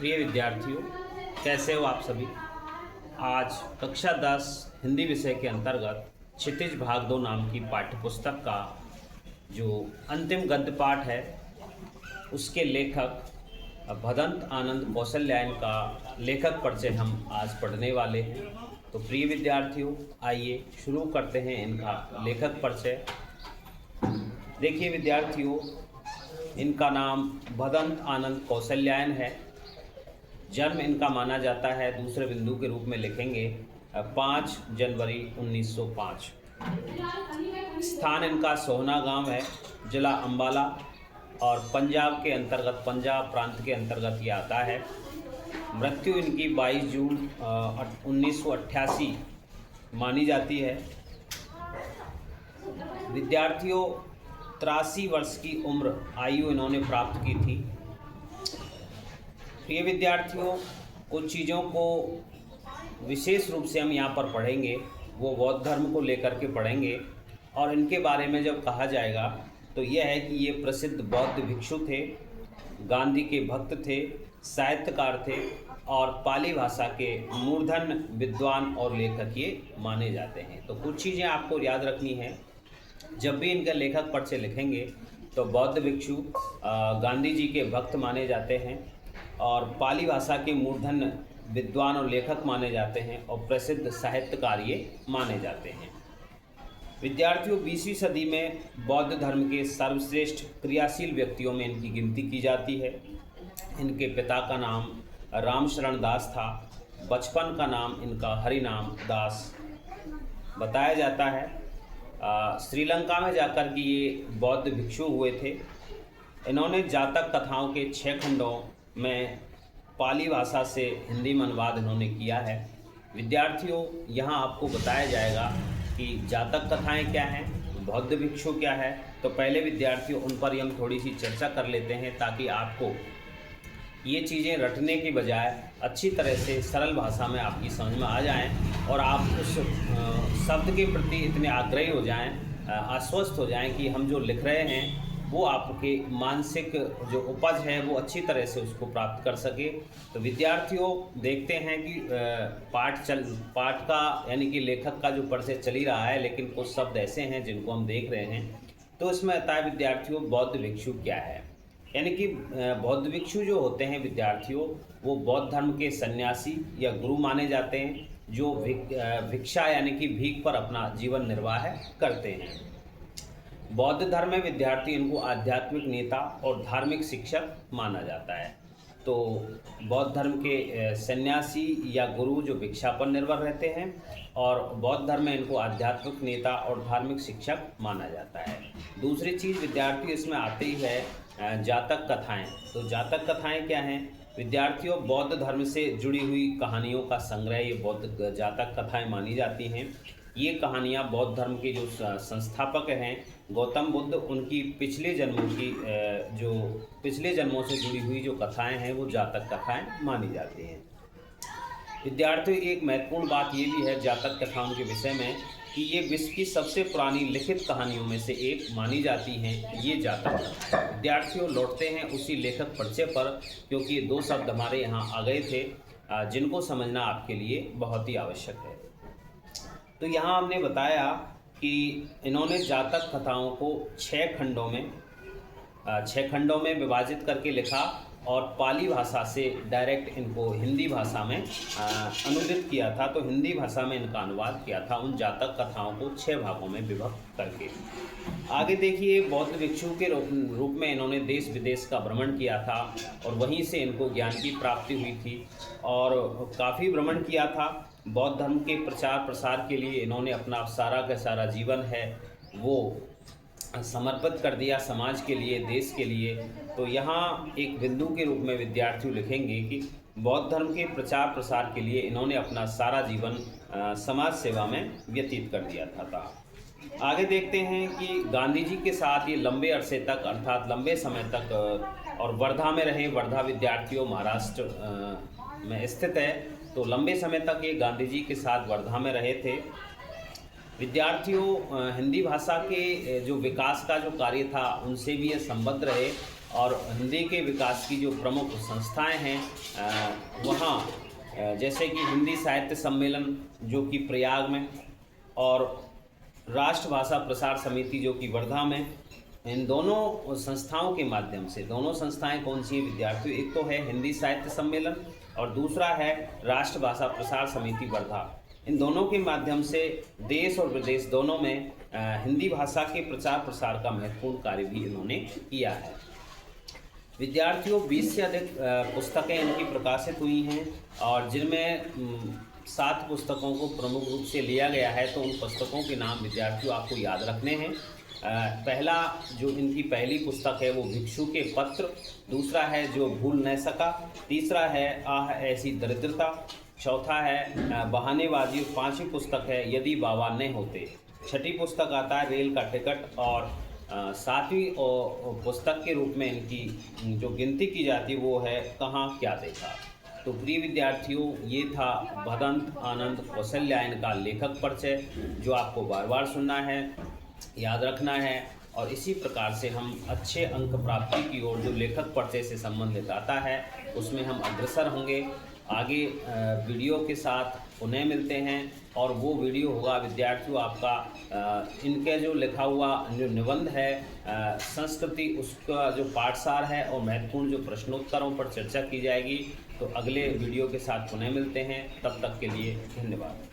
प्रिय विद्यार्थियों, कैसे हो आप सभी। आज कक्षा 10 हिंदी विषय के अंतर्गत क्षितिज भाग 2 नाम की पाठ्यपुस्तक का जो अंतिम गद्य पाठ है उसके लेखक भदंत आनंद कौशल्यायन का लेखक परिचय हम आज पढ़ने वाले हैं। तो प्रिय विद्यार्थियों, आइए शुरू करते हैं इनका लेखक परिचय। देखिए विद्यार्थियों, इनका नाम भदंत आनंद कौशल्यायन है। जन्म इनका माना जाता है, दूसरे बिंदु के रूप में लिखेंगे 5 जनवरी 1905। स्थान इनका सोहना गांव है, जिला अंबाला और पंजाब के अंतर्गत, पंजाब प्रांत के अंतर्गत ये आता है। मृत्यु इनकी 22 जून 1988 मानी जाती है। विद्यार्थियों, 83 वर्ष की उम्र आयु इन्होंने प्राप्त की थी। प्रिय विद्यार्थियों, कुछ चीज़ों को विशेष रूप से हम यहाँ पर पढ़ेंगे, वो बौद्ध धर्म को लेकर के पढ़ेंगे। और इनके बारे में जब कहा जाएगा तो यह है कि ये प्रसिद्ध बौद्ध भिक्षु थे, गांधी के भक्त थे, साहित्यकार थे और पाली भाषा के मूर्धन्य विद्वान और लेखक ये माने जाते हैं। तो कुछ चीज़ें आपको याद रखनी है जब भी इनका लेखक परिचय लिखेंगे। तो बौद्ध भिक्षु, गांधी जी के भक्त माने जाते हैं और पाली भाषा के मूर्धन्य विद्वान और लेखक माने जाते हैं और प्रसिद्ध साहित्यकार ये माने जाते हैं। विद्यार्थियों, 20वीं सदी में बौद्ध धर्म के सर्वश्रेष्ठ क्रियाशील व्यक्तियों में इनकी गिनती की जाती है। इनके पिता का नाम रामशरण दास था। बचपन का नाम इनका हरिनाम दास बताया जाता है। श्रीलंका में जाकर के ये बौद्ध भिक्षु हुए थे। इन्होंने जातक कथाओं के 6 खंडों में पाली भाषा से हिंदी में अनुवाद इन्होंने किया है। विद्यार्थियों, यहाँ आपको बताया जाएगा कि जातक कथाएं क्या हैं, बौद्ध भिक्षु क्या है। तो पहले विद्यार्थियों उन पर हम थोड़ी सी चर्चा कर लेते हैं ताकि आपको ये चीज़ें रटने की बजाय अच्छी तरह से सरल भाषा में आपकी समझ में आ जाएं और आप उस शब्द के प्रति इतने आग्रही हो जाएं, आश्वस्त हो जाएं कि हम जो लिख रहे हैं वो आपके मानसिक जो उपज है वो अच्छी तरह से उसको प्राप्त कर सके। तो विद्यार्थियों, देखते हैं कि पाठ का यानी कि लेखक का जो परिचय चल ही रहा है, लेकिन कुछ शब्द ऐसे हैं जिनको हम देख रहे हैं। तो इसमें आता है विद्यार्थियों, बौद्ध भिक्षु क्या है। यानी कि बौद्ध भिक्षु जो होते हैं विद्यार्थियों, वो बौद्ध धर्म के सन्यासी या गुरु माने जाते हैं जो भिक्षा यानी कि भीख पर अपना जीवन निर्वाह करते हैं। बौद्ध धर्म में विद्यार्थी इनको आध्यात्मिक नेता और धार्मिक शिक्षक माना जाता है। तो बौद्ध धर्म के सन्यासी या गुरु जो भिक्षा पर निर्भर रहते हैं और बौद्ध धर्म में इनको आध्यात्मिक नेता और धार्मिक शिक्षक माना जाता है। दूसरी चीज़ विद्यार्थी इसमें आती है जातक कथाएं। तो जातक कथाएं क्या हैं विद्यार्थियों? बौद्ध धर्म से जुड़ी हुई कहानियों का संग्रह ये बौद्ध जातक कथाएं मानी जाती हैं। ये कहानियाँ बौद्ध धर्म के जो संस्थापक हैं गौतम बुद्ध, उनकी पिछले जन्मों से जुड़ी हुई जो कथाएं हैं वो जातक कथाएं मानी जाती हैं। विद्यार्थियों, एक महत्वपूर्ण बात ये भी है जातक कथाओं के विषय में कि ये विश्व की सबसे पुरानी लिखित कहानियों में से एक मानी जाती हैं ये जातक। विद्यार्थियों, लौटते हैं उसी लेखक परिचय पर, क्योंकि ये 2 शब्द हमारे यहाँ आ गए थे जिनको समझना आपके लिए बहुत ही आवश्यक है। तो यहाँ हमने बताया कि इन्होंने जातक कथाओं को 6 खंडों में विभाजित करके लिखा और पाली भाषा से डायरेक्ट इनको हिंदी भाषा में अनुदित किया था। तो हिंदी भाषा में इनका अनुवाद किया था उन जातक कथाओं को 6 भागों में विभक्त करके। आगे देखिए, बौद्ध भिक्षु के रूप में इन्होंने देश विदेश का भ्रमण किया था और वहीं से इनको ज्ञान की प्राप्ति हुई थी और काफ़ी भ्रमण किया था। बौद्ध धर्म के प्रचार प्रसार के लिए इन्होंने अपना सारा का सारा जीवन है वो समर्पित कर दिया समाज के लिए, देश के लिए। तो यहाँ एक बिंदु के रूप में विद्यार्थियों लिखेंगे कि बौद्ध धर्म के प्रचार प्रसार के लिए इन्होंने अपना सारा जीवन समाज सेवा में व्यतीत कर दिया था। आगे देखते हैं कि गांधी जी के साथ ये लंबे अरसे तक, अर्थात लंबे समय तक और वर्धा में रहे। वर्धा विद्यार्थियों महाराष्ट्र में स्थित है। तो लंबे समय तक ये गांधी जी के साथ वर्धा में रहे थे। विद्यार्थियों, हिंदी भाषा के जो विकास का जो कार्य था उनसे भी ये संबद्ध रहे और हिंदी के विकास की जो प्रमुख संस्थाएं हैं वहाँ जैसे कि हिंदी साहित्य सम्मेलन जो कि प्रयाग में, और राष्ट्रभाषा प्रसार समिति जो कि वर्धा में, इन दोनों संस्थाओं के माध्यम से, दोनों संस्थाएं कौन सी हैं विद्यार्थियों, एक तो है हिंदी साहित्य सम्मेलन और दूसरा है राष्ट्रभाषा प्रसार समिति वर्धा। इन दोनों के माध्यम से देश और विदेश दोनों में हिंदी भाषा के प्रचार प्रसार का महत्वपूर्ण कार्य भी इन्होंने किया है। विद्यार्थियों 20 से अधिक पुस्तकें इनकी प्रकाशित हुई हैं और जिनमें 7 पुस्तकों को प्रमुख रूप से लिया गया है। तो उन पुस्तकों के नाम विद्यार्थियों आपको याद रखने हैं। पहला जो इनकी पहली पुस्तक है वो भिक्षु के पत्र, दूसरा है जो भूल न सका, तीसरा है आह ऐसी दरिद्रता, चौथा है बहानेबाजी, पांचवी पुस्तक है यदि बाबा न होते, छठी पुस्तक आता है रेल का टिकट, और सातवीं पुस्तक के रूप में इनकी जो गिनती की जाती है वो है कहाँ क्या देखा। तो प्रिय विद्यार्थियों, ये था भदंत आनंद कौशल्यायन का लेखक परिचय, जो आपको बार बार सुनना है, याद रखना है, और इसी प्रकार से हम अच्छे अंक प्राप्ति की ओर जो लेखक परिचय से संबंधित आता है उसमें हम अग्रसर होंगे। आगे वीडियो के साथ पुनः मिलते हैं, और वो वीडियो होगा विद्यार्थियों आपका इनके जो लिखा हुआ जो निबंध है संस्कृति, उसका जो पाठसार है और महत्वपूर्ण जो प्रश्नोत्तरों पर चर्चा की जाएगी। तो अगले वीडियो के साथ पुनः मिलते हैं, तब तक के लिए धन्यवाद।